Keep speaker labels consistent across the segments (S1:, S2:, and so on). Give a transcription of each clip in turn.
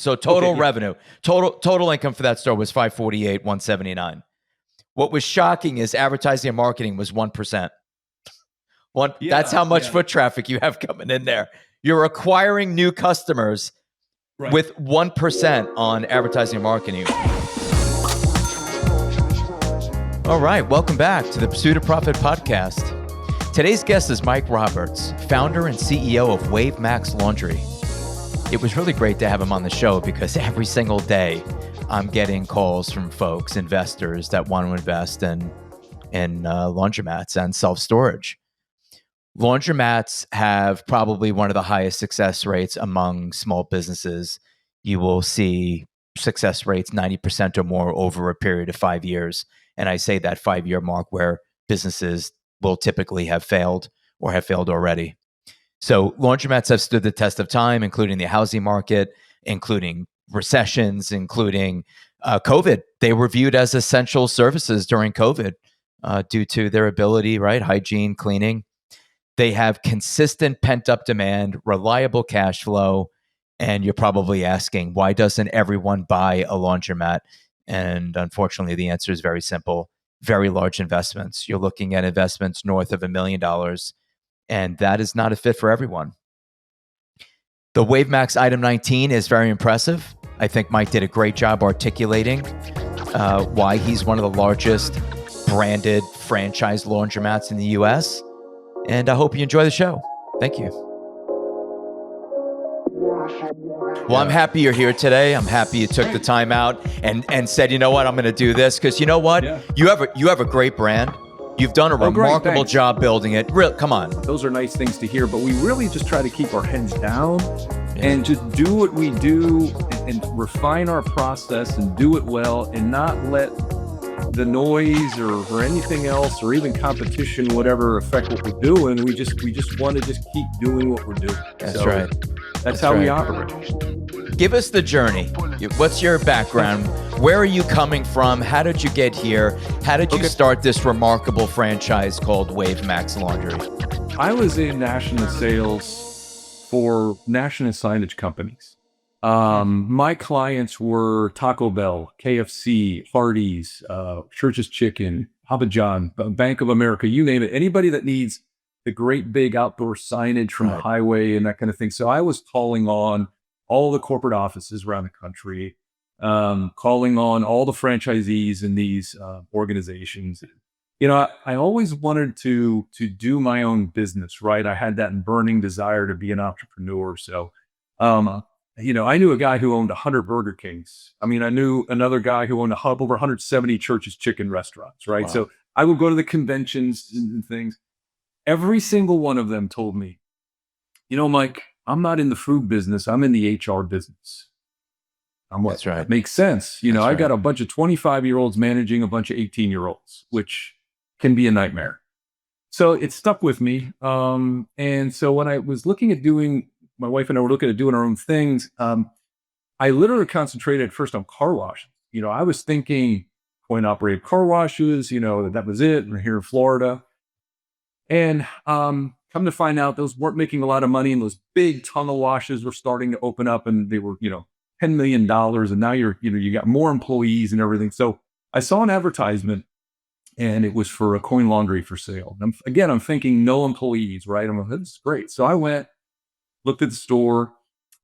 S1: So total revenue, total income for that store was 548, 179. What was shocking is advertising and marketing was 1%. That's how much foot traffic you have coming in there. You're acquiring new customers with 1% on advertising and marketing. All right, welcome back to the Pursuit of Profit podcast. Today's guest is Mike Roberts, founder and CEO of WaveMAX Laundry. It was really great to have him on the show because every single day I'm getting calls from folks, investors that want to invest in laundromats and self-storage. Laundromats have probably one of the highest success rates among small businesses. You will see success rates 90% or more over a period of 5 years. And I say that 5-year mark where businesses will typically have failed or have failed already. So laundromats have stood the test of time, including the housing market, including recessions, including COVID. They were viewed as essential services during COVID due to their ability, right? Hygiene, cleaning. They have consistent pent-up demand, reliable cash flow, and you're probably asking, why doesn't everyone buy a laundromat? And unfortunately, the answer is very simple. Very large investments. You're looking at investments north of $1 million, and that is not a fit for everyone. The WaveMAX item 19 is very impressive. I think Mike did a great job articulating why he's one of the largest branded franchise laundromats in the US. And I hope you enjoy the show. Thank you. Well, I'm happy you're here today. I'm happy you took the time out and said, you know what, I'm going to do this. Because you know what? Yeah. You have a great brand. You've done a remarkable job building it. Come on.
S2: Those are nice things to hear, but we really just try to keep our heads down and just do what we do and refine our process and do it well and not let the noise or anything else or even competition, whatever, affect what we're doing. We just want to just keep doing what we're doing.
S1: That's right.
S2: That's how we operate.
S1: Give us the journey. What's your background? Where are you coming from? How did you get here? How did you start this remarkable franchise called WaveMAX Laundry?
S2: I was in national sales for national signage companies. My clients were Taco Bell, KFC, Hardee's, Church's Chicken, Papa John, Bank of America, you name it. Anybody that needs the great big outdoor signage from the highway and that kind of thing. So I was calling on all the corporate offices around the country, calling on all the franchisees in these organizations. You know, I always wanted to do my own business, right? I had that burning desire to be an entrepreneur. So, you know, I knew a guy who owned 100 Burger Kings. I mean, I knew another guy who owned over 170 Church's Chicken restaurants, right? Wow. So I would go to the conventions and things. Every single one of them told me, you know, Mike, I'm not in the food business. I'm in the HR business.
S1: That's right.
S2: That makes sense. You know, I got a bunch of 25-year-olds managing a bunch of 18-year-olds, which can be a nightmare. So it stuck with me. And so when I was looking at my wife and I were looking at doing our own things, I literally concentrated first on car washes. You know, I was thinking coin-operated car washes, you know, that was it. We're here in Florida. And come to find out, those weren't making a lot of money, and those big tunnel washes were starting to open up, and they were, you know, $10 million. And now you got more employees and everything. So I saw an advertisement, and it was for a coin laundry for sale. And I'm thinking no employees, right? I'm like, this is great. So I went, looked at the store,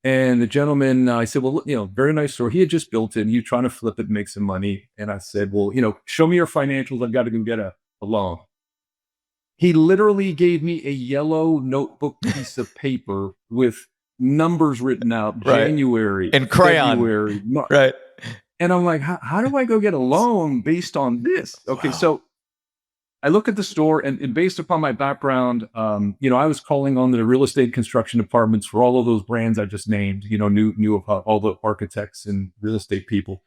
S2: and the gentleman, I said, well, you know, very nice store. He had just built it, and he was trying to flip it and make some money. And I said, well, you know, show me your financials. I've got to go get a loan. He literally gave me a yellow notebook piece of paper with numbers written out, January,
S1: in crayon,
S2: February, March.
S1: Right.
S2: And I'm like, how do I go get a loan based on this? Okay, So I look at the store, and based upon my background, you know, I was calling on the real estate construction departments for all of those brands I just named. You know, knew of all the architects and real estate people.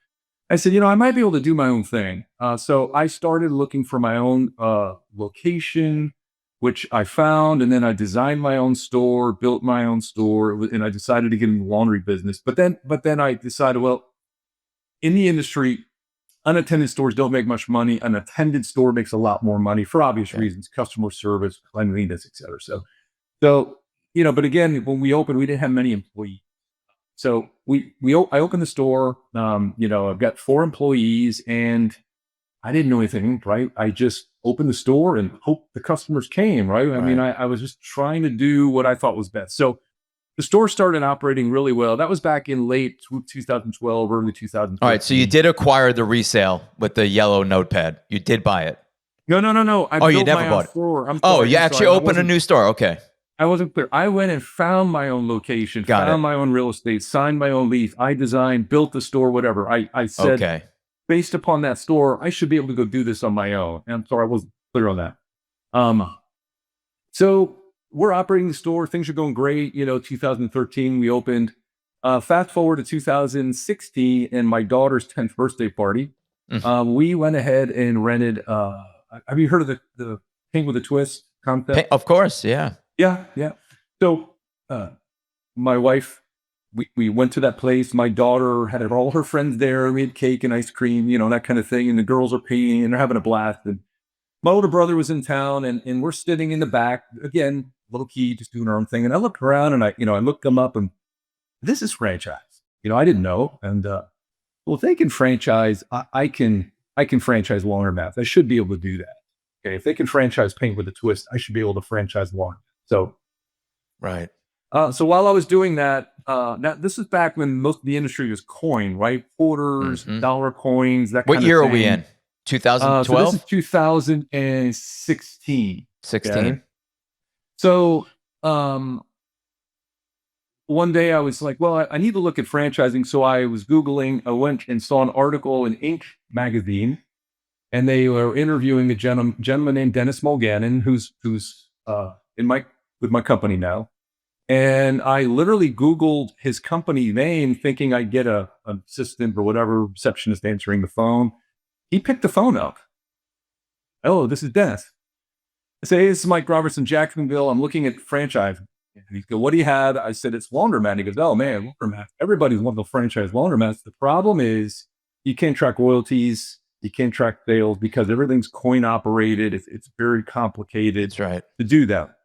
S2: I said, you know, I might be able to do my own thing. So I started looking for my own location, which I found. And then I designed my own store, built my own store, and I decided to get in the laundry business. But then I decided, well, in the industry, unattended stores don't make much money. An attended store makes a lot more money for obvious reasons, customer service, cleanliness, et cetera. So, you know, but again, when we opened, we didn't have many employees. So I opened the store. I've got 4 employees, and I didn't know anything, right? I just opened the store and hoped the customers came, right? I mean, I was just trying to do what I thought was best. So the store started operating really well. That was back in late 2012, early 2013.
S1: All right. So you did acquire the resale with the yellow notepad. You did buy it.
S2: No. I built
S1: you never
S2: my own
S1: bought it.
S2: store.
S1: You actually opened a new store. Okay.
S2: I wasn't clear. I went and found my own location,
S1: Got
S2: found
S1: it.
S2: my own real estate, signed my own lease. I designed, built the store, whatever. I said,
S1: Okay.
S2: based upon that store, I should be able to go do this on my own. And so I wasn't clear on that. So we're operating the store. Things are going great. 2013, we opened. Fast forward to 2016 and my daughter's 10th birthday party. We went ahead and rented. Have you heard of the Paint with a Twist concept?
S1: Of course. Yeah.
S2: Yeah. So my wife, we went to that place. My daughter had all her friends there. We had cake and ice cream, that kind of thing. And the girls are painting and they're having a blast. And my older brother was in town, and we're sitting in the back, again, low key, just doing our own thing. And I looked around and I looked them up, and this is franchise. I didn't know. And well, if they can franchise, I can franchise Laundromats. I should be able to do that. Okay, if they can franchise Paint with a Twist, I should be able to franchise Laundromat. So,
S1: right.
S2: So while I was doing that, now this is back when most of the industry was coin, right? Quarters, dollar coins, that kind of thing.
S1: What year are we in? 2012?
S2: So this is 2016.
S1: 16?
S2: Okay? So one day I was like, well, I need to look at franchising. So I was Googling, I went and saw an article in Inc. magazine, and they were interviewing a gentleman named Dennis Mulgannon, who's with my company now. And I literally Googled his company name, thinking I'd get an assistant or whatever, receptionist answering the phone. He picked the phone up. Oh, this is Dennis. I say, hey, this is Mike Robertson, Jacksonville. I'm looking at franchise. And he goes, what do you have? I said, it's Laundromat. He goes, oh man, Laundromat. Everybody's wanting to franchise Laundromats. The problem is you can't track royalties. You can't track sales because everything's coin operated. It's very complicated.
S1: That's right.
S2: To do that.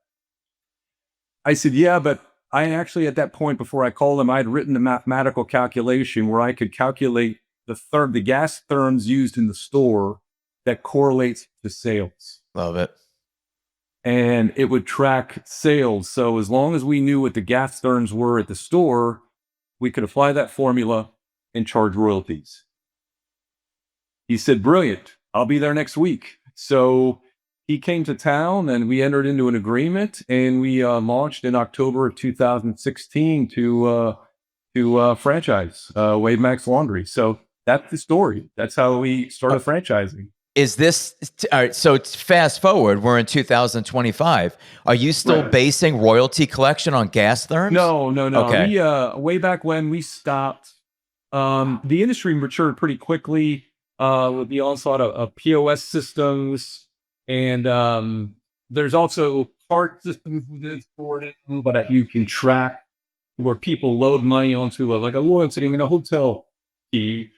S2: I said, yeah, but I actually, at that point, before I called him, I'd written a mathematical calculation where I could calculate the gas therms used in the store that correlates to sales.
S1: Love it.
S2: And it would track sales. So as long as we knew what the gas therms were at the store, we could apply that formula and charge royalties. He said, brilliant. I'll be there next week. So he came to town and we entered into an agreement, and we launched in October of 2016 to franchise WaveMAX Laundry. So that's the story. That's how we started franchising.
S1: Is this all right? So it's fast forward. We're in 2025. Are you still basing royalty collection on gas therms?
S2: No.
S1: Okay.
S2: We way back when we stopped, the industry matured pretty quickly with the onslaught of POS systems, and there's also card systems for it, but you can track where people load money onto a loyalty in a hotel key,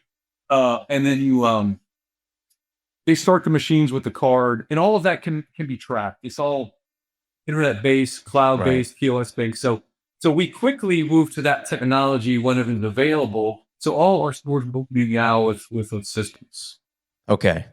S2: and then they start the machines with the card, and all of that can be tracked. It's all internet-based, cloud-based, POS-based. So we quickly moved to that technology when it was available. So all our stores will be now with those systems.
S1: Okay.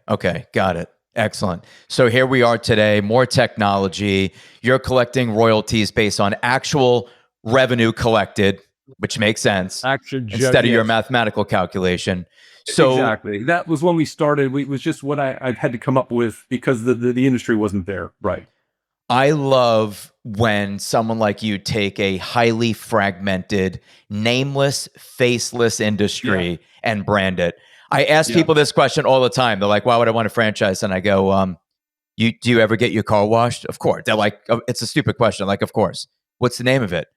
S1: Got it. Excellent. So here we are today, more technology. You're collecting royalties based on actual revenue collected, which makes sense, instead of your mathematical calculation. So
S2: exactly. That was when we started. It was just what I had to come up with because the industry wasn't there. Right.
S1: I love when someone like you take a highly fragmented, nameless, faceless industry and brand it. I ask people this question all the time. They're like, why would I want to franchise? And I go, do you ever get your car washed? Of course. They're like, it's a stupid question. Like, of course. What's the name of it?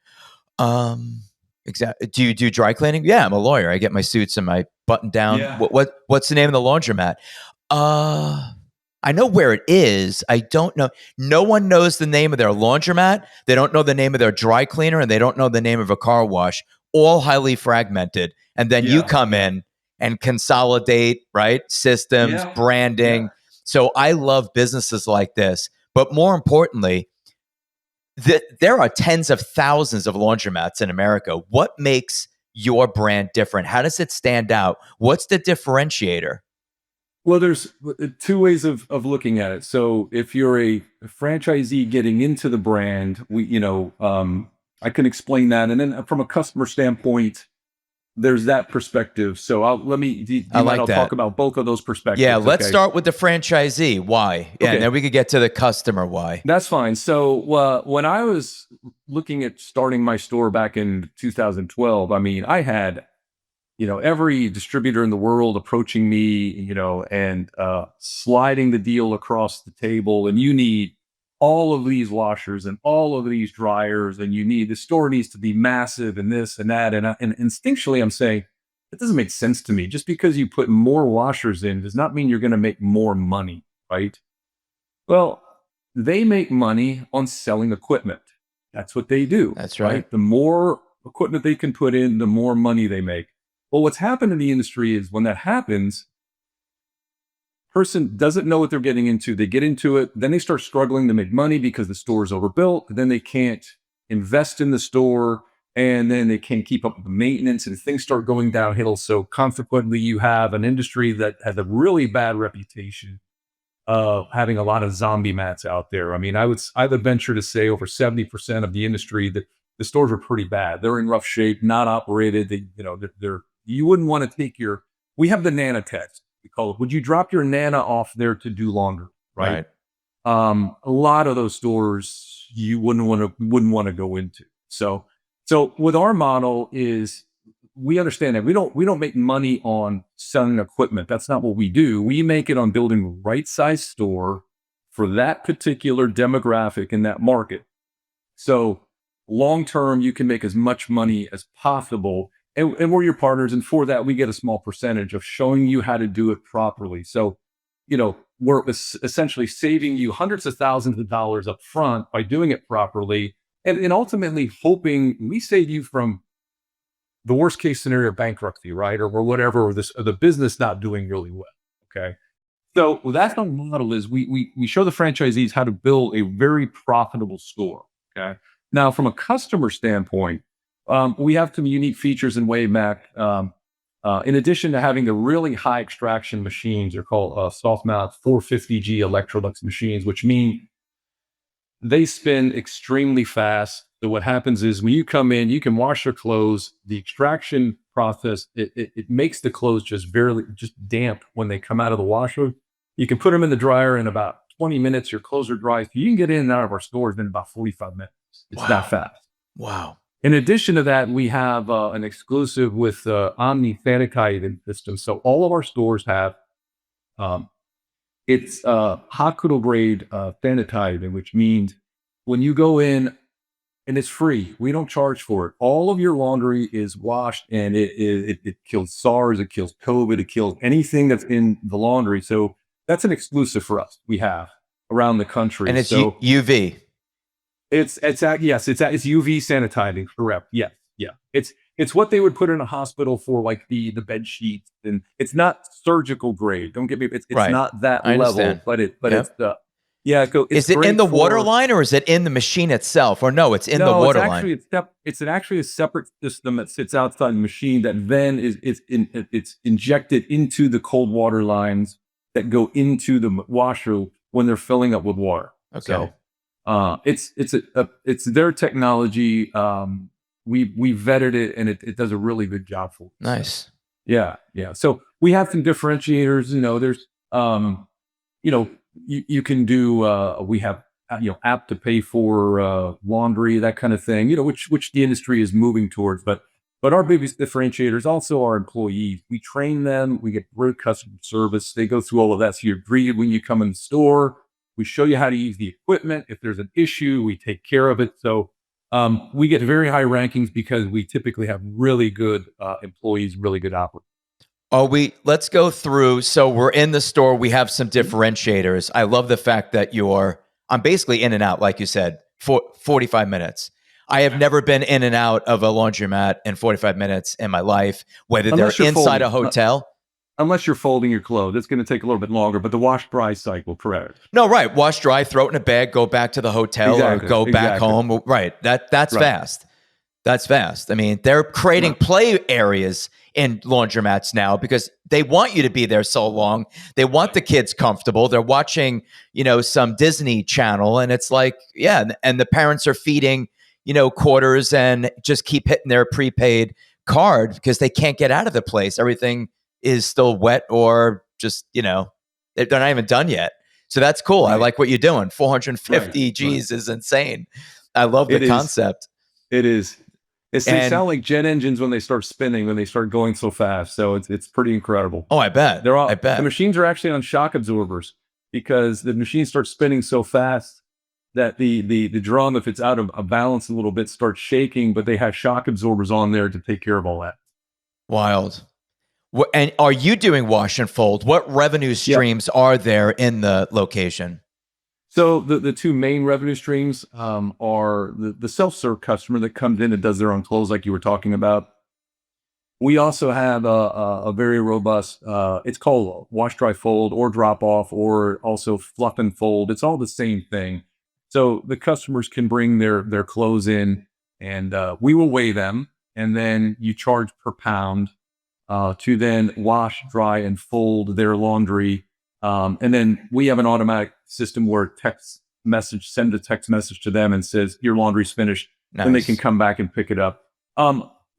S1: Exactly. Do you do dry cleaning? Yeah, I'm a lawyer. I get my suits and my button down. Yeah. What's the name of the laundromat? I know where it is. I don't know. No one knows the name of their laundromat. They don't know the name of their dry cleaner, and they don't know the name of a car wash. All highly fragmented. And then you come in and consolidate, right? Systems, branding. Yeah. So I love businesses like this. But more importantly, there are tens of thousands of laundromats in America. What makes your brand different? How does it stand out? What's the differentiator?
S2: Well, there's two ways of looking at it. So if you're a franchisee getting into the brand, I can explain that. And then from a customer standpoint, there's that perspective. So I'll talk about both of those perspectives.
S1: Yeah, let's start with the franchisee. Why? Yeah, and then we could get to the customer why.
S2: That's fine. So when I was looking at starting my store back in 2012, I mean, I had every distributor in the world approaching me, and sliding the deal across the table. And you need all of these washers and all of these dryers, and the store needs to be massive and this and that. And instinctually, I'm saying, it doesn't make sense to me. Just because you put more washers in does not mean you're going to make more money, right? Well, they make money on selling equipment. That's what they do.
S1: That's right.
S2: The more equipment they can put in, the more money they make. Well, what's happened in the industry is when that happens, person doesn't know what they're getting into. They get into it, then they start struggling to make money because the store is overbuilt. Then they can't invest in the store, and then they can't keep up with the maintenance, and things start going downhill. So consequently, you have an industry that has a really bad reputation of having a lot of zombie mats out there. I mean, I would venture to say over 70% of the industry that the stores are pretty bad. They're in rough shape, not operated. They're you wouldn't want to take we have the Nana test. We call it, would you drop your Nana off there to do laundry? Right. A lot of those stores you wouldn't want to go into. So with our model is we understand that we don't make money on selling equipment. That's not what we do. We make it on building the right size store for that particular demographic in that market. So long term, you can make as much money as possible. And we're your partners. And for that, we get a small percentage of showing you how to do it properly. So, we're essentially saving you hundreds of thousands of dollars up front by doing it properly. And ultimately hoping we save you from the worst case scenario of bankruptcy, right? Or whatever, or the business not doing really well. Okay. So that's our model is we show the franchisees how to build a very profitable store. Okay. Now, from a customer standpoint, we have some unique features in WaveMAX. In addition to having the really high extraction machines, they're called soft mount 450G Electrolux machines, which mean they spin extremely fast. So what happens is when you come in, you can wash your clothes. The extraction process, it makes the clothes just damp when they come out of the washer. You can put them in the dryer in about 20 minutes. Your clothes are dry. So you can get in and out of our stores in about 45 minutes. It's that fast.
S1: Wow.
S2: In addition to that, we have an exclusive with Omni sanitizing system. So all of our stores have it's hospital grade sanitizing, which means when you go in, and it's free, we don't charge for it. All of your laundry is washed, and it kills SARS, it kills COVID, it kills anything that's in the laundry. So that's an exclusive for us. We have around the country,
S1: and it's UV.
S2: It's UV sanitizing, correct? Yeah. It's what they would put in a hospital for like the bed sheets, and it's not surgical grade. Don't get me. It's not that level, but it's
S1: is it in the water line, or is it in the machine itself? Or no, it's in the water line.
S2: It's actually a separate system that sits outside the machine that then it's injected into the cold water lines that go into the washer when they're filling up with water.
S1: Okay.
S2: So it's their technology. We vetted it, and it does a really good job for us.
S1: Nice.
S2: Yeah. So we have some differentiators. There's you can do. We have app to pay for laundry, that kind of thing. Which the industry is moving towards. But our biggest differentiator is also our employees. We train them. We get great customer service. They go through all of that. So you're greeted when you come in the store. We show you how to use the equipment. If there's an issue, we take care of it. So we get very high rankings because we typically have really good employees, really good operators.
S1: Let's go through. So we're in the store. We have some differentiators. I love the fact that I'm basically in and out, like you said, for 45 minutes. I have never been in and out of a laundromat in 45 minutes in my life, whether they're inside a hotel.
S2: Unless you're folding your clothes, it's going to take a little bit longer, but the wash dry cycle, correct?
S1: No, right. Wash dry, throw it in a bag, go back to the hotel or go back home. Right. That's fast. That's fast. I mean, they're creating play areas in laundromats now because they want you to be there so long. They want the kids comfortable. They're watching, some Disney channel, and it's like, yeah, and the parents are feeding, quarters and just keep hitting their prepaid card because they can't get out of the place. Everything is still wet or just, they're not even done yet. So that's cool.
S2: Right.
S1: I like what you're doing. 450
S2: Right.
S1: G's is insane. I love the concept.
S2: It is. They sound like jet engines when they start spinning, when they start going so fast. So it's pretty incredible.
S1: Oh, I bet.
S2: The machines are actually on shock absorbers because the machines start spinning so fast that the drum, if it's out of balance a little bit, starts shaking, but they have shock absorbers on there to take care of all that.
S1: Wild. And are you doing wash and fold? What revenue streams are there in the location?
S2: So the two main revenue streams are the self-serve customer that comes in and does their own clothes, like you were talking about. We also have a very robust, it's called wash, dry, fold, or drop off, or also fluff and fold. It's all the same thing. So the customers can bring their clothes in, and we will weigh them, and then you charge per pound to then wash, dry, and fold their laundry. And then we have an automatic system where send a text message to them and says, your laundry's finished. Nice. And they can come back and pick it up.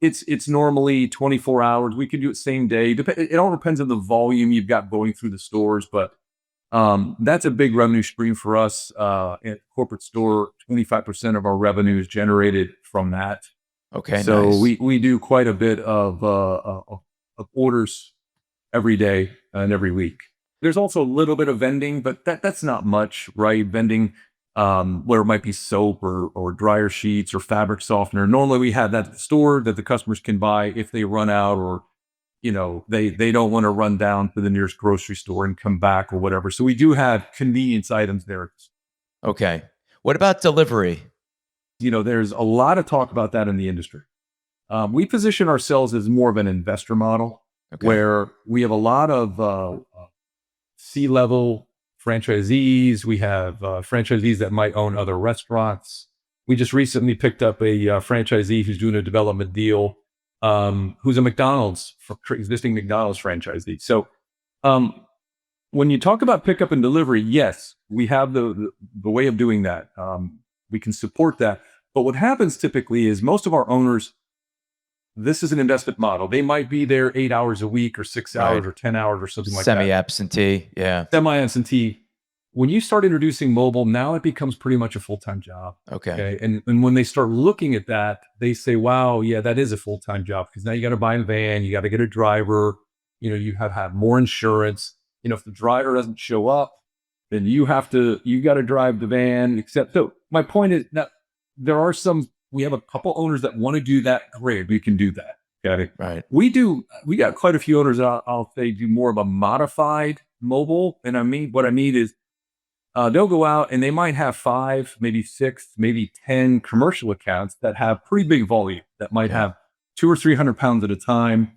S2: It's normally 24 hours. We could do it same day. It all depends on the volume you've got going through the stores, but that's a big revenue stream for us. At corporate store, 25% of our revenue is generated from that.
S1: Okay.
S2: So
S1: nice.
S2: we do quite a bit of orders every day and every week. There's also a little bit of vending, but that's not much, right? Vending where it might be soap or dryer sheets or fabric softener. Normally we have that at the store that the customers can buy if they run out, or they don't want to run down to the nearest grocery store and come back or whatever. So we do have convenience items there.
S1: Okay. What about delivery?
S2: There's a lot of talk about that in the industry. We position ourselves as more of an investor model, where we have a lot of C-level franchisees. We have franchisees that might own other restaurants. We just recently picked up a franchisee who's doing a development deal, who's a existing McDonald's franchisee. So when you talk about pickup and delivery, yes, we have the way of doing that. We can support that. But what happens typically is most of our owners, this is an investment model. They might be there 8 hours a week or 6 hours or 10 hours or something like that.
S1: Semi-absentee, yeah.
S2: Semi-absentee. When you start introducing mobile, now it becomes pretty much a full-time job.
S1: Okay.
S2: And when they start looking at that, they say, wow, yeah, that is a full-time job, because now you got to buy a van, you got to get a driver, you have more insurance. If the driver doesn't show up, then you got to drive the van, so my point is that we have a couple owners that want to do that. Great, we can do that. Okay.
S1: Right.
S2: We got quite a few owners that I'll say do more of a modified mobile. And what I mean is they'll go out and they might have 5, maybe 6, maybe 10 commercial accounts that have pretty big volume, that might have 200 or 300 pounds at a time.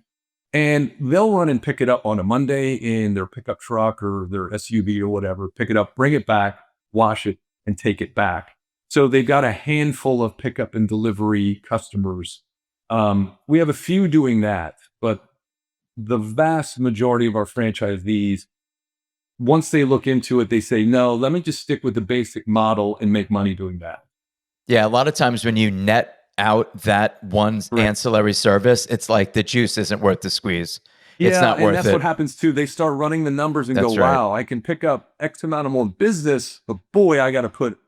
S2: And they'll run and pick it up on a Monday in their pickup truck or their SUV or whatever, pick it up, bring it back, wash it, and take it back. So they've got a handful of pickup and delivery customers. We have a few doing that, but the vast majority of our franchisees, once they look into it, they say, no, let me just stick with the basic model and make money doing that.
S1: Yeah, a lot of times when you net out that one ancillary service, it's like the juice isn't worth the squeeze. It's not worth it.
S2: And that's what happens too. They start running the numbers and go, wow, I can pick up X amount of more business, but boy, I got to put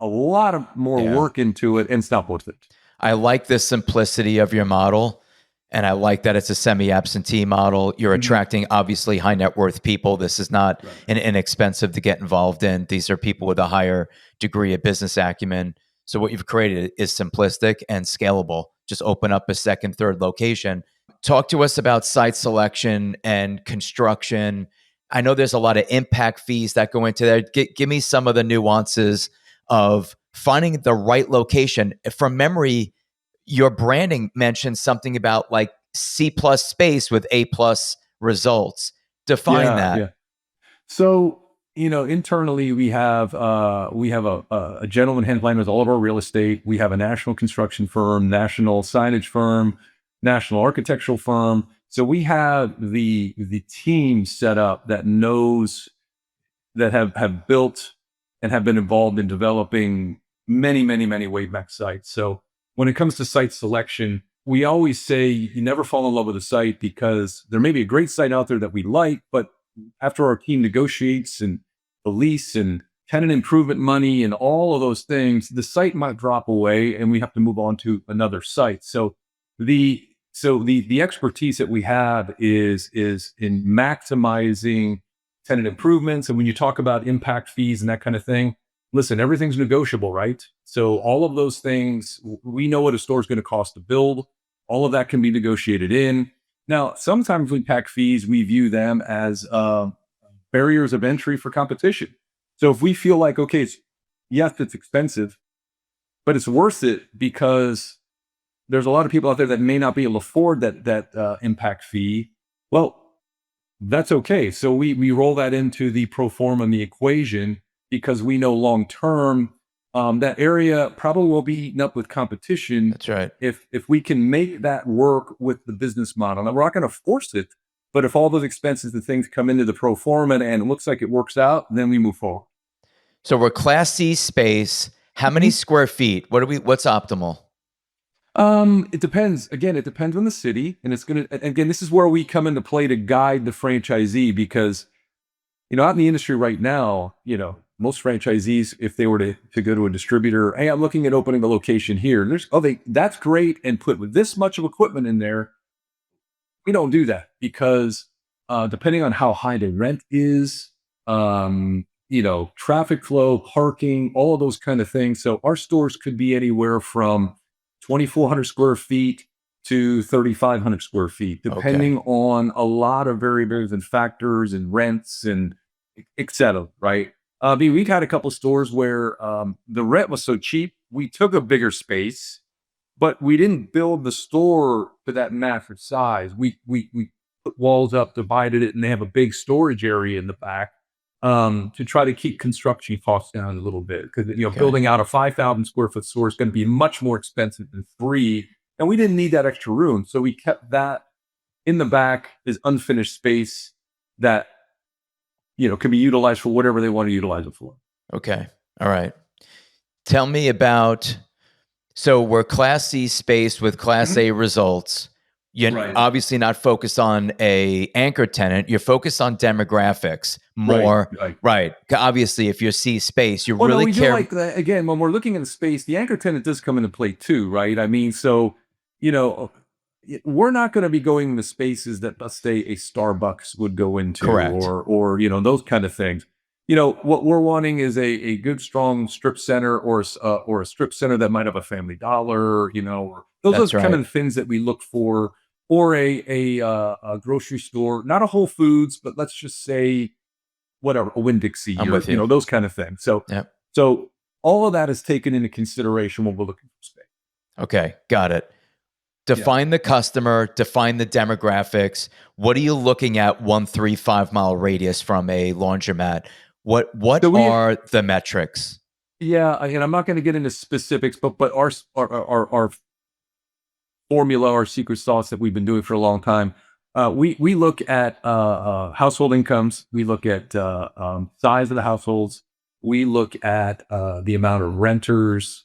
S2: a lot of more work into it, and it's not worth it.
S1: I like the simplicity of your model, and I like that it's a semi-absentee model. You're attracting obviously high net worth people. This is not an inexpensive to get involved in. These are people with a higher degree of business acumen. So what you've created is simplistic and scalable. Just open up a second, third location. Talk to us about site selection and construction. I know there's a lot of impact fees that go into there. Give me some of the nuances of finding the right location. From memory, your branding mentions something about like C+ space with A+ results. Define that.
S2: Yeah. So internally we have a gentleman handling all of our real estate. We have a national construction firm, national signage firm, national architectural firm. So we have the team set up that knows, that have built and have been involved in developing many WaveMAX sites. So when it comes to site selection, we always say you never fall in love with a site, because there may be a great site out there that we like, but after our team negotiates and the lease and tenant improvement money and all of those things, the site might drop away and we have to move on to another site. So the expertise that we have is in maximizing tenant improvements. And when you talk about impact fees and that kind of thing, listen, everything's negotiable, right? So all of those things, we know what a store is going to cost to build. All of that can be negotiated in. Now, sometimes impact fees, we view them as barriers of entry for competition. So if we feel like, okay, yes, it's expensive, but it's worth it because there's a lot of people out there that may not be able to afford that impact fee. Well, that's okay. So we roll that into the pro forma and the equation, because we know long term that area probably will be eaten up with competition.
S1: That's right.
S2: If we can make that work with the business model, and we're not going to force it, but if all those expenses and things come into the pro forma and it looks like it works out, then we move forward.
S1: So we're Class C space. How many square feet? What's optimal?
S2: It depends. Again, it depends on the city, and again, this is where we come into play to guide the franchisee, because, out in the industry right now, most franchisees, if they were to go to a distributor, hey, I'm looking at opening a location here. That's great, and put with this much of equipment in there. We don't do that, because depending on how high the rent is, traffic flow, parking, all of those kind of things. So our stores could be anywhere from 2,400 square feet to 3,500 square feet, depending on a lot of variables and factors and rents and et cetera, right? We've had a couple stores where the rent was so cheap, we took a bigger space, but we didn't build the store to that massive size. We put walls up, divided it, and they have a big storage area in the back to try to keep construction costs down a little bit. Because building out a 5,000 square foot store is going to be much more expensive than 3, and we didn't need that extra room, so we kept that in the back as unfinished space that can be utilized for whatever they want to utilize it for.
S1: Okay, all right. Tell me about. So we're Class C space with Class A results. You're obviously not focused on a anchor tenant. You're focused on demographics more. Right. Obviously, if you're C space, you really care.
S2: Do like that. Again, when we're looking at the space, the anchor tenant does come into play too, right? I mean, so, we're not going to be going in the spaces that, let's say, a Starbucks would go into.
S1: Correct.
S2: Or those kind of things. What we're wanting is a good, strong strip center, or a strip center that might have a Family Dollar, or those kind of things that we look for, or a grocery store, not a Whole Foods, but let's just say whatever, a Winn-Dixie,
S1: I'm with you.
S2: Those kind of things. So all of that is taken into consideration when we're looking for space.
S1: Okay, got it. Define the customer, define the demographics. What are you looking at 1 3-5 mile radius from a laundromat? What are the metrics?
S2: Yeah, and I'm not going to get into specifics, but our formula, our secret sauce that we've been doing for a long time, we look at household incomes. We look at size of the households. We look at the amount of renters.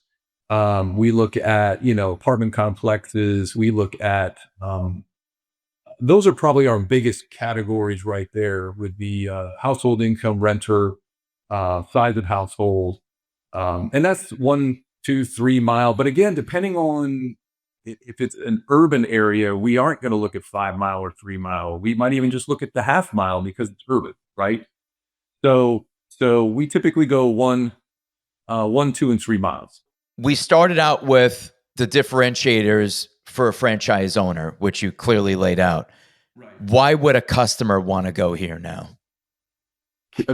S2: We look at apartment complexes. We look at those are probably our biggest categories right there, would be household income, renter, size of household. And that's 1, 2, 3 mile. But again, depending on if it's an urban area, we aren't going to look at 5 mile or 3 mile. We might even just look at the half mile because it's urban, right? So we typically go 1, 2, and 3 miles.
S1: We started out with the differentiators for a franchise owner, which you clearly laid out. Right. Why would a customer want to go here now?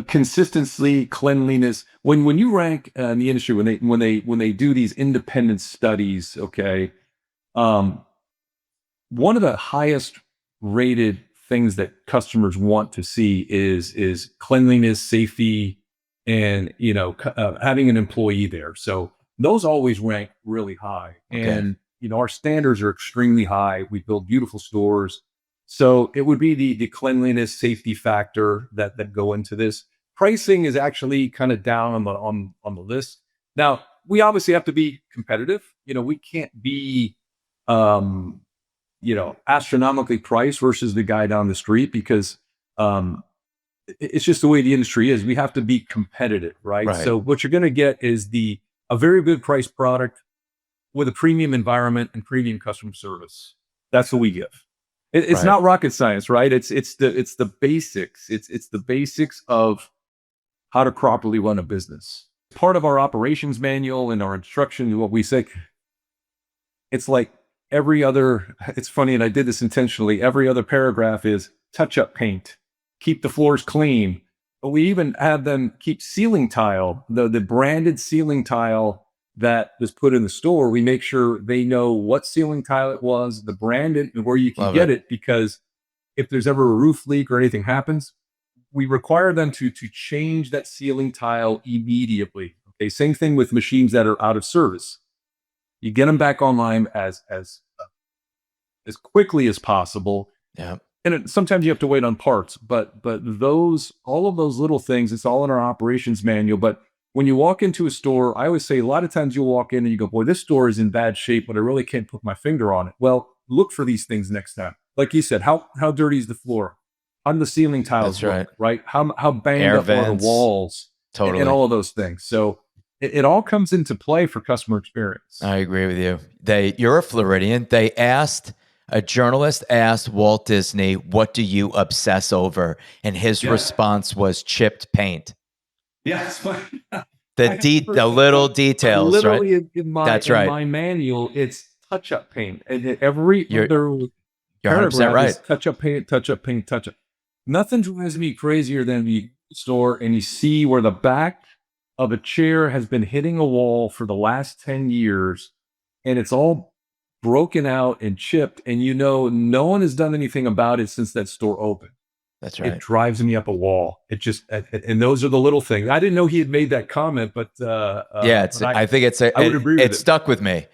S2: Consistency, cleanliness. When you rank in the industry, when they do these independent studies, okay, one of the highest rated things that customers want to see is cleanliness, safety, and having an employee there. So those always rank really high.
S1: Okay.
S2: And our standards are extremely high. We build beautiful stores. So it would be the cleanliness, safety factor that go into this. Pricing is actually kind of down on the list. Now, we obviously have to be competitive. We can't be astronomically priced versus the guy down the street, because it's just the way the industry is. We have to be competitive, right?
S1: Right.
S2: So what you're going to get is a very good price product with a premium environment and premium customer service. That's what we give. It's
S1: Right.
S2: not rocket science, right? It's the basics. It's the basics of how to properly run a business. Part of our operations manual and our instruction, what we say, it's like it's funny, and I did this intentionally. Every other paragraph is touch-up paint, keep the floors clean. But we even have them keep ceiling tile, the branded ceiling tile that was put in the store. We make sure they know what ceiling tile it was, the brand, and where you can get it, because if there's ever a roof leak or anything happens, we require them to change that ceiling tile immediately. Okay, same thing with machines that are out of service. You get them back online as quickly as possible.
S1: Yeah.
S2: And sometimes you have to wait on parts, but all of those little things, it's all in our operations manual. But when you walk into a store, I always say, a lot of times you'll walk in and you go, boy, this store is in bad shape, but I really can't put my finger on it. Well, look for these things next time. Like you said, how dirty is the floor? How do the ceiling tiles look, right? How banged
S1: Air
S2: up are the walls?
S1: Totally.
S2: And all of those things. So it all comes into play for customer experience.
S1: I agree with you. You're a Floridian. A journalist asked Walt Disney, "What do you obsess over?" And his response was chipped paint.
S2: Yes.
S1: The little details,
S2: literally
S1: right?
S2: in my,
S1: That's right.
S2: In my manual, it's touch-up paint. And every
S1: You're
S2: other
S1: 100% right.
S2: is touch-up paint, touch-up paint, touch-up. Nothing drives me crazier than the store and you see where the back of a chair has been hitting a wall for the last 10 years and it's all broken out and chipped, and no one has done anything about it since that store opened.
S1: That's right.
S2: It drives me up a wall. And those are the little things. I didn't know he had made that comment, but
S1: I think I would agree with it. It stuck with me.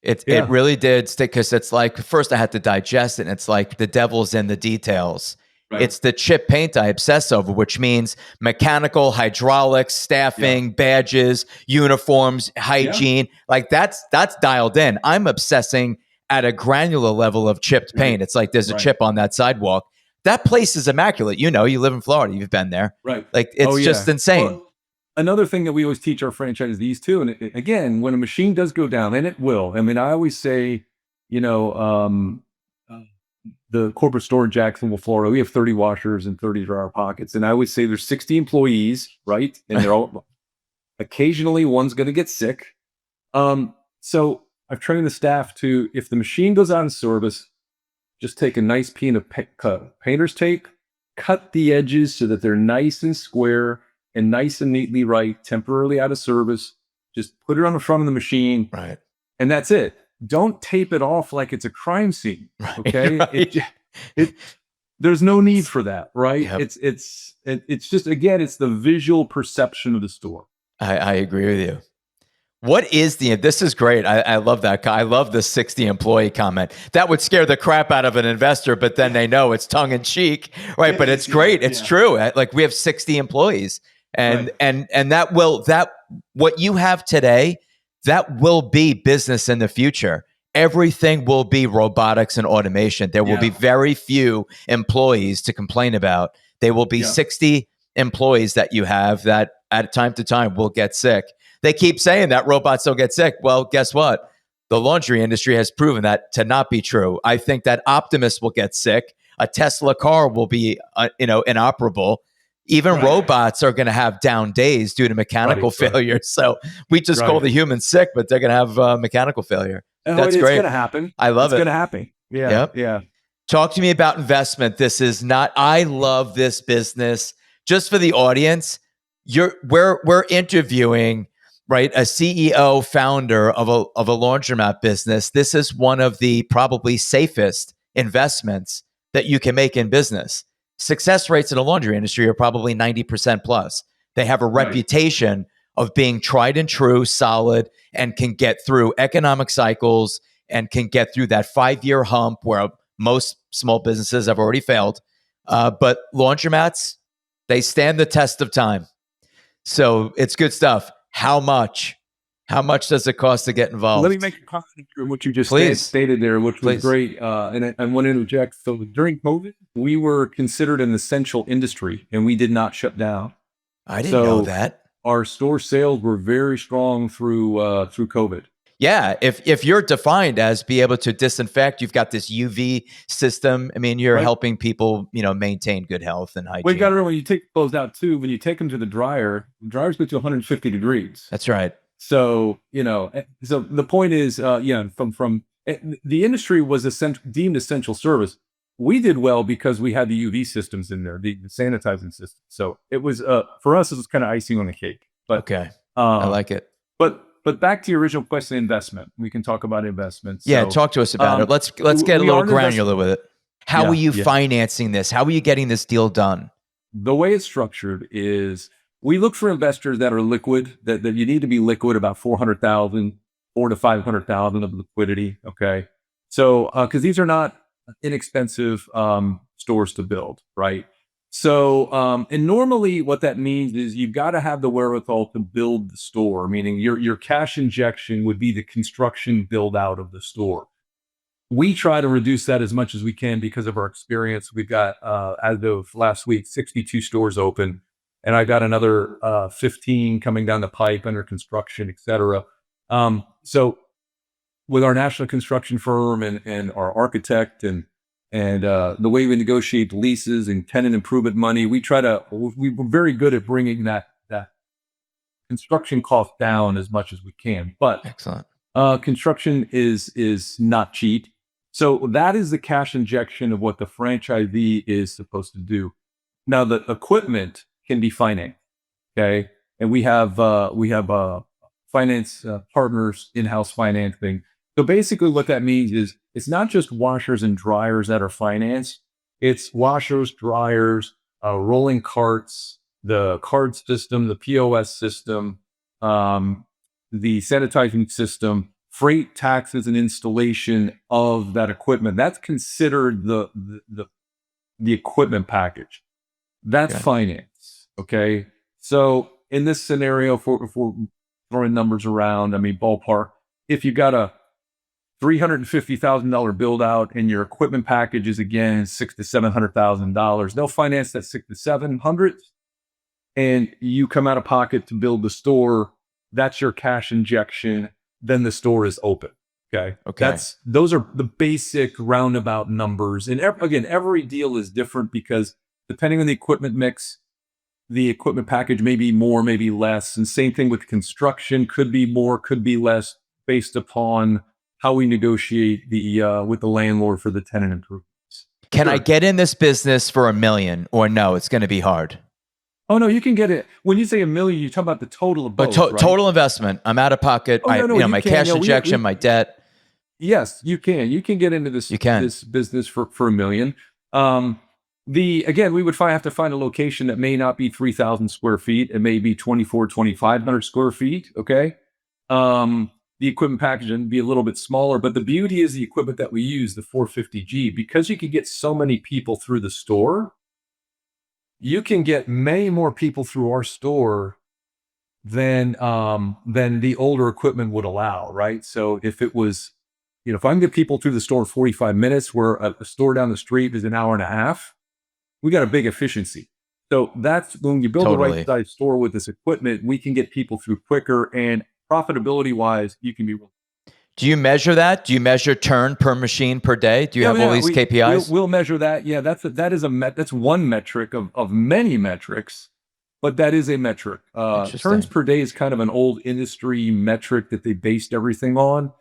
S1: It really did stick, because it's like, first I had to digest it, and it's like the devil's in the details. Right. It's the chip paint I obsess over, which means mechanical, hydraulics, staffing, badges, uniforms, hygiene. Like that's dialed in. I'm obsessing at a granular level of chipped paint. It's like there's a chip on that sidewalk. That place is immaculate. You live in Florida. You've been there.
S2: Right.
S1: Like it's just insane.
S2: Well, another thing that we always teach our franchisees too, and again, when a machine does go down, and it will. I mean, I always say, the corporate store in Jacksonville, Florida, we have 30 washers and 30 dryer pockets. And I would say there's 60 employees, right? And they're all, occasionally one's going to get sick. So I've trained the staff to, if the machine goes out of service, just take a nice piece of painter's tape, cut the edges so that they're nice and square and nice and neatly right, temporarily out of service. Just put it on the front of the machine.
S1: Right.
S2: And that's it. Don't tape it off like it's a crime scene. Okay. Right. There's no need for that. Right. Yep. It's just, again, it's the visual perception of the store.
S1: I agree with you. This is great. I love that. I love the 60 employee comment. That would scare the crap out of an investor, but then they know it's tongue in cheek. Right. But it's great. It's true. Like we have 60 employees and what you have today, that will be business in the future. Everything will be robotics and automation. There will be very few employees to complain about. There will be 60 employees that you have that at time to time will get sick. They keep saying that robots don't get sick. Well, guess what? The laundry industry has proven that to not be true. I think that Optimus will get sick. A Tesla car will be, inoperable. Even robots are going to have down days due to mechanical failure. So we just call the humans sick, but they're going to have mechanical failure. That's great. It's
S2: going to happen.
S1: I love it.
S2: It's going to happen. Yeah. Yep. Yeah.
S1: Talk to me about investment. I love this business. Just for the audience, we're interviewing, right, a CEO, founder of a laundromat business. This is one of the probably safest investments that you can make in business. Success rates in the laundry industry are probably 90% plus. They have a reputation of being tried and true, solid, and can get through economic cycles and can get through that 5-year hump where most small businesses have already failed. But laundromats, they stand the test of time. So it's good stuff. How much? How much does it cost to get involved?
S2: Let me make a comment on what you just stated there, which was great. And I want to interject. So during COVID, we were considered an essential industry and we did not shut down.
S1: I didn't know that.
S2: Our store sales were very strong through COVID.
S1: Yeah, if you're defined as be able to disinfect, you've got this UV system. I mean, you're helping people, maintain good health and hygiene.
S2: Well, you got to remember when you take clothes out too, when you take them to the dryers go to 150 degrees.
S1: That's right.
S2: So, so the point is, from the industry was deemed essential service. We did well because we had the UV systems in there, the sanitizing system. So it was, for us, it was kind of icing on the cake. But
S1: okay, I like it.
S2: But back to your original question, investment. We can talk about investments.
S1: Yeah, talk to us about it. Let's get a little granular with it. How are you financing this? How are you getting this deal done?
S2: The way it's structured is we look for investors that are liquid, that you need to be liquid, about 400,000, 400 to 500,000 of liquidity. Okay. So, because these are not inexpensive stores to build, right? So, and normally what that means is you've got to have the wherewithal to build the store, meaning your cash injection would be the construction build out of the store. We try to reduce that as much as we can because of our experience. We've got, as of last week, 62 stores open, and I got another 15 coming down the pipe under construction, et cetera. So with our national construction firm and our architect and the way we negotiate leases and tenant improvement money, we're very good at bringing that construction cost down as much as we can. But
S1: excellent.
S2: Construction is not cheap. So that is the cash injection of what the franchisee is supposed to do. Now the equipment can be financed. Okay. And we have finance partners, in-house financing. So basically what that means is it's not just washers and dryers that are financed. It's washers, dryers, rolling carts, the card system, the POS system, the sanitizing system, freight, taxes, and installation of that equipment. That's considered the equipment package. That's finance. Okay. So in this scenario, if we're throwing numbers around, I mean, ballpark, if you got a $350,000 build out and your equipment package is again $600,000 to $700,000, they'll finance that $600,000 to $700,000, and you come out of pocket to build the store. That's your cash injection. Then the store is open. Okay. Those are the basic roundabout numbers. And again, every deal is different because depending on the equipment mix, the equipment package may be more, maybe less. And same thing with construction, could be more, could be less, based upon how we negotiate with the landlord for the tenant improvements.
S1: Can I get in this business for $1 million, or no, it's going to be hard?
S2: Oh no, you can get it. When you say $1 million, you talk about the total of both, right?
S1: Total investment. I'm out of pocket. My cash injection, my debt.
S2: Yes, you can. You can get into this business for $1 million. Again, we would have to find a location that may not be 3,000 square feet. It may be 2,500 square feet. Okay. The equipment package would be a little bit smaller, but the beauty is the equipment that we use, the 450G, because you can get so many people through the store. You can get many more people through our store than the older equipment would allow, right? So if it was, if I can get people through the store in 45 minutes, where a store down the street is an hour and a half, we got a big efficiency. So that's when you build the right size store with this equipment, we can get people through quicker, and profitability wise, you can be real.
S1: Do you measure that? Do you measure turn per machine per day? Do you have all these KPIs?
S2: We'll measure that. Yeah, that's one metric of many metrics, but that is a metric. Turns per day is kind of an old industry metric that they based everything on,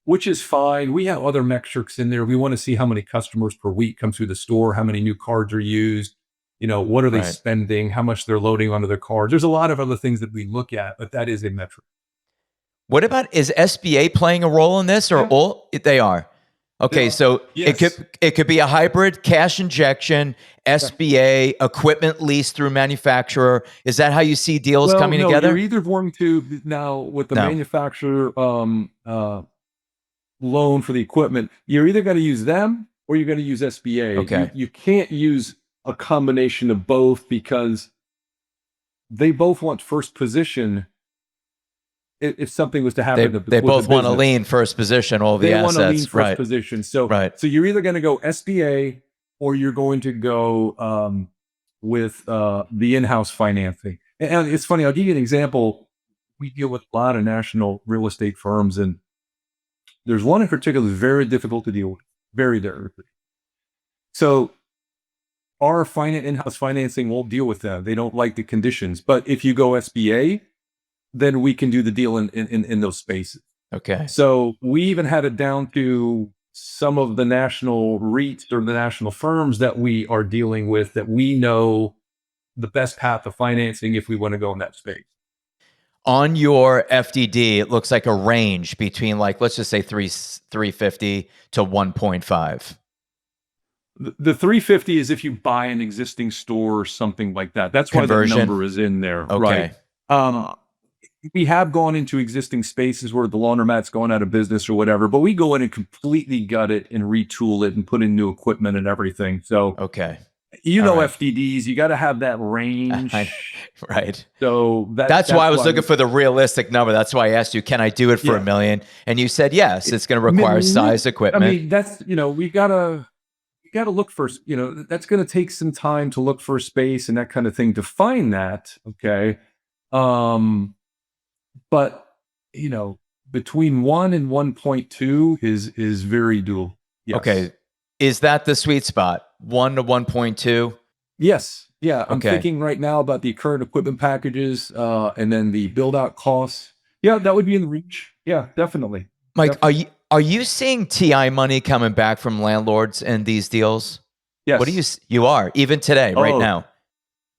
S2: which is fine. We have other metrics in there. We want to see how many customers per week come through the store, how many new cards are used, what are they spending, how much they're loading onto their cards. There's a lot of other things that we look at, but that is a metric.
S1: What about, is SBA playing a role in this, or all they are? Okay, so
S2: Yes.
S1: it could be a hybrid, cash injection, SBA, equipment lease through manufacturer. Is that how you see deals
S2: Well,
S1: coming
S2: no, you're
S1: together?
S2: either going to now with the
S1: No.
S2: manufacturer loan for the equipment, you're either going to use them or you're going to use SBA.
S1: Okay.
S2: You can't use a combination of both because they both want first position if something was to happen
S1: They
S2: with the
S1: both want to
S2: business.
S1: lean first position, all the
S2: They want to lean
S1: assets.
S2: first
S1: Right.
S2: position. So
S1: Right.
S2: you're either going to go SBA or you're going to go with the in-house financing. And it's funny. I'll give you an example. We deal with a lot of national real estate firms, and there's one in particular that's very difficult to deal with. Very difficult. So our in-house financing won't deal with that. They don't like the conditions. But if you go SBA, then we can do the deal in those spaces.
S1: Okay.
S2: So we even had it down to some of the national REITs or the national firms that we are dealing with that we know the best path of financing if we want to go in that space.
S1: On your FDD, it looks like a range between like, let's just say 350 to 1.5.
S2: The 350 is if you buy an existing store or something like that. That's why the
S1: Conversion.
S2: number is in there,
S1: Okay.
S2: right? We have gone into existing spaces where the laundromat's going out of business or whatever, but we go in and completely gut it and retool it and put in new equipment and everything. So,
S1: Okay.
S2: right. FDDs, you got to have that range.
S1: Right.
S2: So
S1: that's why I was looking for the realistic number. That's why I asked you, can I do it for $1 million? And you said, yes, it's going to require size equipment.
S2: I mean, that's, we got to look for, that's going to take some time to look for space and that kind of thing to find that. Okay. But between 1 and 1.2 is very doable. Yes.
S1: Okay. Is that the sweet spot? 1 to 1.2?
S2: Yes. Yeah. I'm
S1: Okay.
S2: thinking right now about the current equipment packages, and then the build out costs. Yeah, that would be in the reach. Yeah, definitely.
S1: Mike,
S2: Definitely.
S1: are you seeing TI money coming back from landlords in these deals?
S2: Yes.
S1: What do you are even today, right now?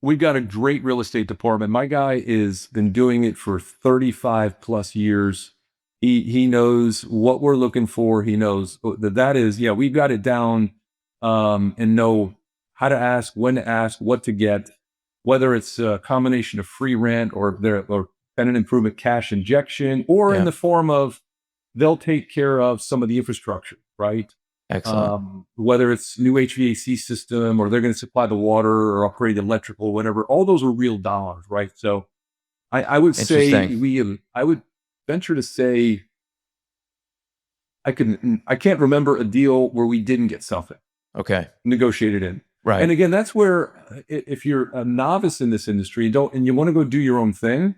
S2: We've got a great real estate department. My guy is been doing it for 35 plus years. He knows what we're looking for. He knows that is, we've got it down, and know how to ask, when to ask, what to get, whether it's a combination of free rent or tenant improvement cash injection, or in the form of they'll take care of some of the infrastructure, right?
S1: Excellent.
S2: Whether it's new HVAC system or they're going to supply the water or upgrade the electrical, whatever, all those are real dollars, right? So I would say I would venture to say I can't remember a deal where we didn't get something negotiated in.
S1: Right.
S2: And again, that's where if you're a novice in this industry and you want to go do your own thing,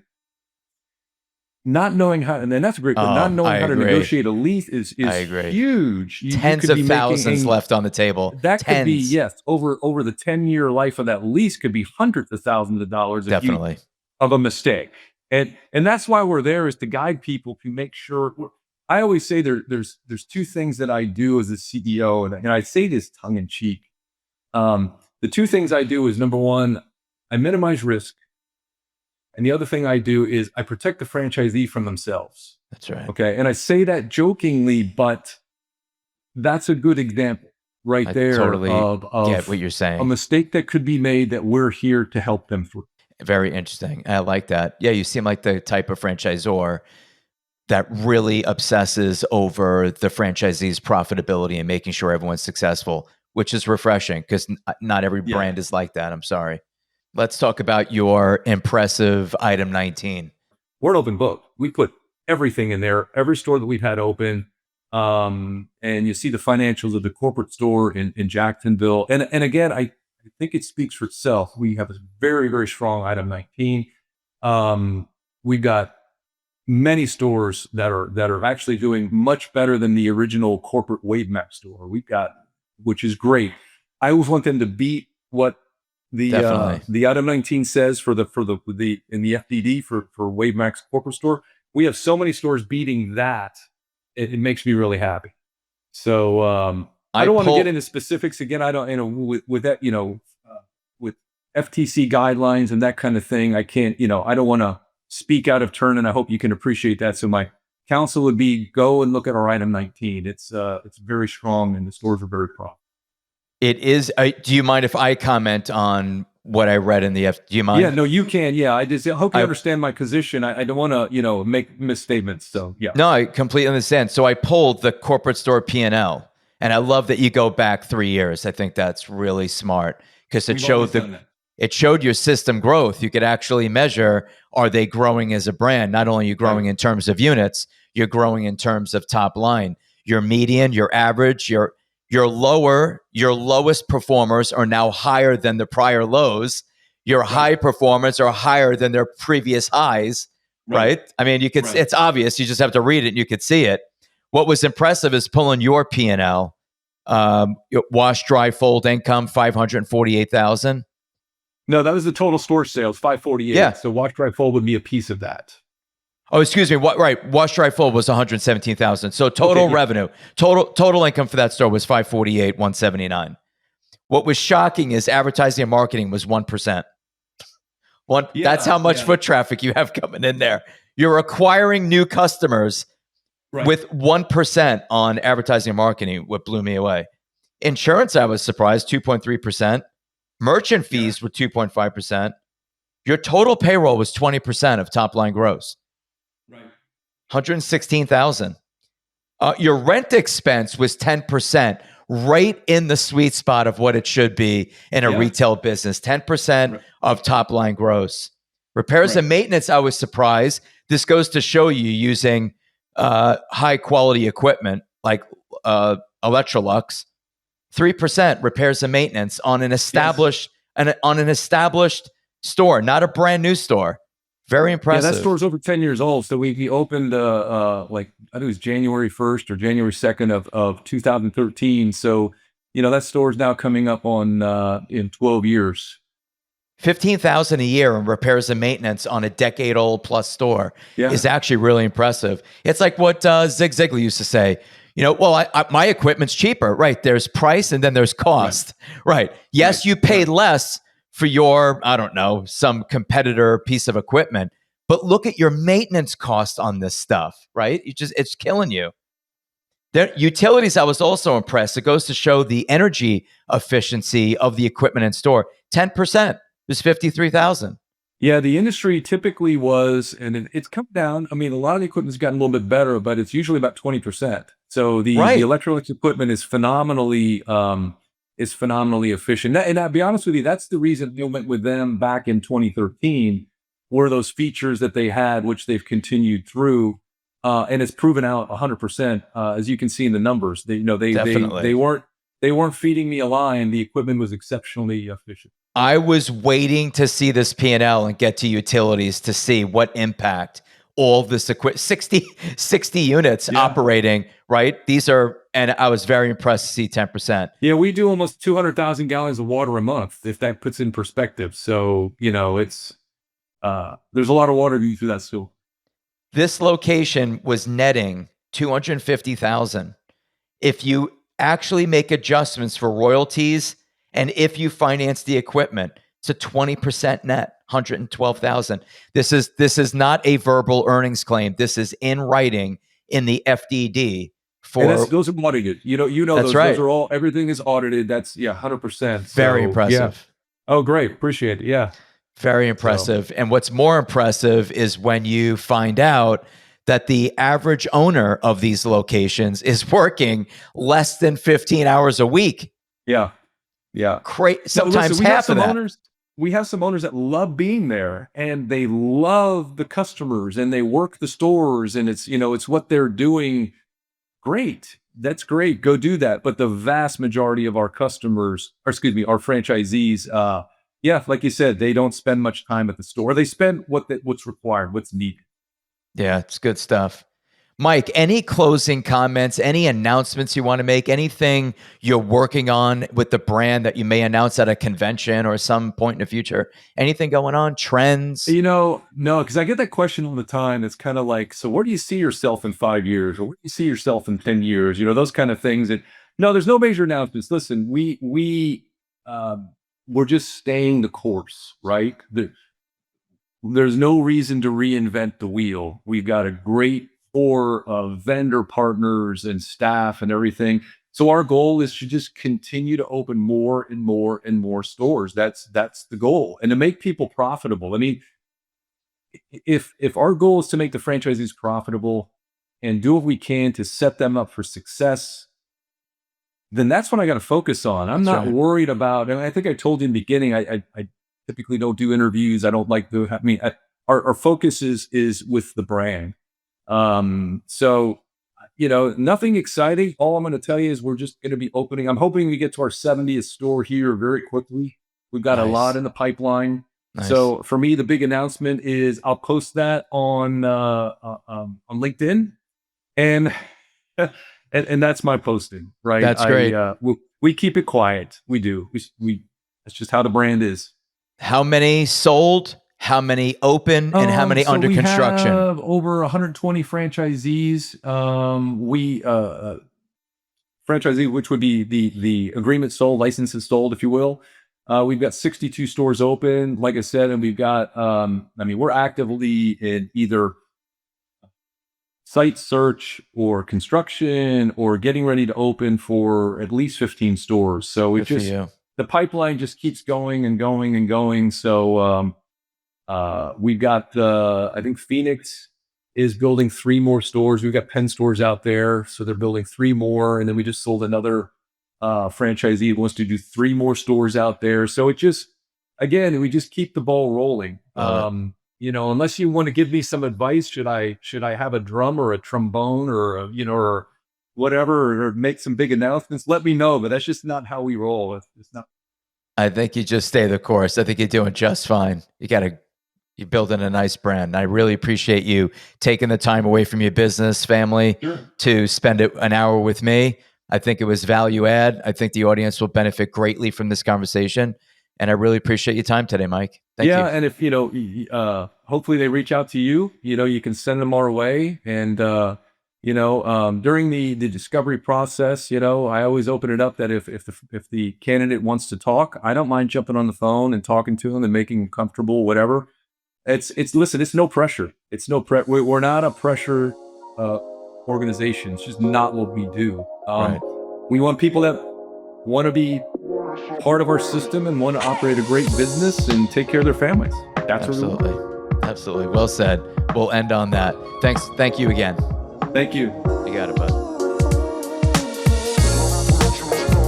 S2: not knowing how, and then that's great, but not knowing how to negotiate a lease is huge.
S1: Tens of thousands left on the table.
S2: That could be, yes, over the 10-year life of that lease could be hundreds of thousands of dollars of a mistake. And that's why we're there, is to guide people to make sure. I always say there's two things that I do as a CEO, and I say this tongue in cheek. The two things I do is, number one, I minimize risk. And the other thing I do is I protect the franchisee from themselves.
S1: That's right.
S2: Okay. And I say that jokingly, but that's a good example there
S1: totally
S2: of
S1: get what you're saying.
S2: A mistake that could be made that we're here to help them through.
S1: Very interesting. I like that. Yeah, you seem like the type of franchisor that really obsesses over the franchisee's profitability and making sure everyone's successful, which is refreshing because not every brand is like that. I'm sorry. Let's talk about your impressive item 19.
S2: We're an open book. We put everything in there, every store that we've had open. And you see the financials of the corporate store in Jacksonville. And again, I think it speaks for itself. We have a very, very strong item 19. We've got many stores that are actually doing much better than the original corporate WaveMAX store. Which is great. I always want them to beat what the item 19 says in the FDD for WaveMAX corporate store. We have so many stores beating that. It makes me really happy. So I don't want to get into specifics again. I don't, with that, with FTC guidelines and that kind of thing, I can't, I don't want to speak out of turn, and I hope you can appreciate that. So my counsel would be go and look at our item 19. It's very strong, and the stores are very profitable.
S1: It is. Do you mind if I comment on what I read in the Do you mind?
S2: Yeah, no, you can. Yeah, I just hope you
S1: I-
S2: understand my position. I don't want to, make misstatements. So yeah.
S1: No, I completely understand. So I pulled the corporate store P&L, and I love that you go back 3 years. I think that's really smart because
S2: We've always done that.
S1: it showed your system growth. You could actually measure, are they growing as a brand? Not only are you growing
S2: Right.
S1: in terms of units, you're growing in terms of top line. Your median, your average, your lowest performers are now higher than the prior lows. Your high performers are higher than their previous highs, right? I mean, you could it's obvious. You just have to read it and you could see it. What was impressive is pulling your P&L. Wash, dry, fold income, 548,000.
S2: No, that was the total store sales, 548.
S1: Yeah.
S2: So wash, dry, fold would be a piece of that.
S1: Oh, excuse me. Right. Wash, dry, fold was 117,000. So total revenue, total income for that store was 548, 179. What was shocking is advertising and marketing was 1%. That's how much foot traffic you have coming in there. You're acquiring new customers with 1% on advertising and marketing, what blew me away. Insurance, I was surprised, 2.3%. Merchant fees were 2.5%. Your total payroll was 20% of top line gross. 116,000. Your rent expense was 10%, right in the sweet spot of what it should be in a retail business. 10% of top line gross. Repairs and maintenance, I was surprised. This goes to show you using high quality equipment like Electrolux. 3% repairs and maintenance on an established store, not a brand new store. Very impressive.
S2: Yeah, that store's over 10 years old. So we opened I think it was January 1st or January 2nd of 2013. So, that store's now coming up on in 12 years.
S1: 15,000 a year in repairs and maintenance on a decade-old plus store is actually really impressive. It's like what Zig Ziglar used to say. My equipment's cheaper, right? There's price and then there's cost, right? Yes, you paid less for your, I don't know, some competitor piece of equipment, but look at your maintenance cost on this stuff, right? It's killing you. Utilities, I was also impressed. It goes to show the energy efficiency of the equipment in store. 10%. It was 53,000.
S2: Yeah, the industry typically was, and it's come down. I mean, a lot of the equipment's gotten a little bit better, but it's usually about 20%. So the Electrolux equipment is phenomenally efficient. And I'll be honest with you, that's the reason we went with them back in 2013, were those features that they had, which they've continued through. And it's proven out 100%, as you can see in the numbers. They weren't feeding me a line. The equipment was exceptionally efficient.
S1: I was waiting to see this P&L and get to utilities to see what impact all this equipment, 60 units operating, right? And I was very impressed to see 10%.
S2: Yeah, we do almost 200,000 gallons of water a month, if that puts in perspective. So, it's, there's a lot of water going through that store.
S1: This location was netting 250,000. If you actually make adjustments for royalties, and if you finance the equipment, it's a 20% net, 112,000. This is not a verbal earnings claim. This is in writing in the FDD.
S2: Those are audited. Those are all, everything is audited. That's 100%.
S1: Very impressive.
S2: Yeah. Oh, great. Appreciate it. Yeah.
S1: Very impressive. And what's more impressive is when you find out that the average owner of these locations is working less than 15 hours a week.
S2: Yeah. Yeah.
S1: Sometimes half of that.
S2: We have some owners that love being there, and they love the customers, and they work the stores, and it's what they're doing. Great. That's great. Go do that. But the vast majority of our customers, our franchisees, like you said, they don't spend much time at the store. They spend what's required, what's needed.
S1: Yeah, it's good stuff. Mike, any closing comments, any announcements you want to make, anything you're working on with the brand that you may announce at a convention or some point in the future? Anything going on? Trends?
S2: No, because I get that question all the time. It's kind of like, so where do you see yourself in 5 years? Or where do you see yourself in 10 years? Those kind of things. And no, there's no major announcements. Listen, we're just staying the course, right? There's no reason to reinvent the wheel. We've got a great for vendor partners and staff and everything. So our goal is to just continue to open more and more and more stores. That's the goal, and to make people profitable. I mean, if our goal is to make the franchisees profitable and do what we can to set them up for success, then that's what I got to focus on. I'm not worried about, and I think I told you in the beginning, I typically don't do interviews. I don't like to, our focus is with the brand. So, nothing exciting. All I'm going to tell you is we're just going to be opening. I'm hoping we get to our 70th store here very quickly. We've got a lot in the pipeline. Nice. So for me, the big announcement is I'll post that on LinkedIn, and that's my posting, right?
S1: That's great.
S2: We keep it quiet. We do. We that's just how the brand is.
S1: How many sold? How many open? And how many under construction?
S2: We have over 120 franchisees. Franchisee, which would be the agreement sold, licenses sold, if you will. We've got 62 stores open, like I said, and we've got, we're actively in either site search or construction or getting ready to open for at least 15 stores. So the pipeline just keeps going and going and going. So we've got, I think Phoenix is building 3 more stores. We've got Penn stores out there, so they're building 3 more. And then we just sold another franchisee who wants to do 3 more stores out there. So it just, again, we just keep the ball rolling. Unless you want to give me some advice, should I have a drum or a trombone or or whatever, or make some big announcements? Let me know, but that's just not how we roll. It's not.
S1: I think you just stay the course. I think you're doing just fine. You're building a nice brand. And I really appreciate you taking the time away from your business, family, to spend an hour with me. I think it was value add. I think the audience will benefit greatly from this conversation. And I really appreciate your time today, Mike. Thank you.
S2: And if, hopefully they reach out to you, you can send them our way. And, during the discovery process, I always open it up that if the candidate wants to talk, I don't mind jumping on the phone and talking to them and making them comfortable, whatever. Listen, it's no pressure. It's no we're not a pressure, organization. It's just not what we do.
S1: Right.
S2: We want people that want to be part of our system and want to operate a great business and take care of their families. That's
S1: Absolutely.
S2: what we want.
S1: Absolutely. Well said. We'll end on that. Thanks. Thank you again.
S2: Thank you.
S1: You got it, bud.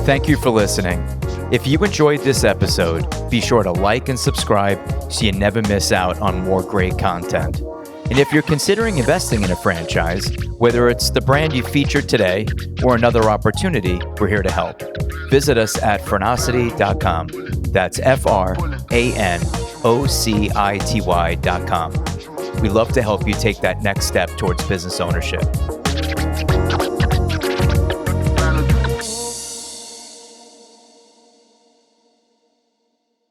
S1: Thank you for listening. If you enjoyed this episode, be sure to like and subscribe so you never miss out on more great content. And if you're considering investing in a franchise, whether it's the brand you featured today or another opportunity, we're here to help. Visit us at Franocity.com. That's FRANOCITY.com. We love to help you take that next step towards business ownership.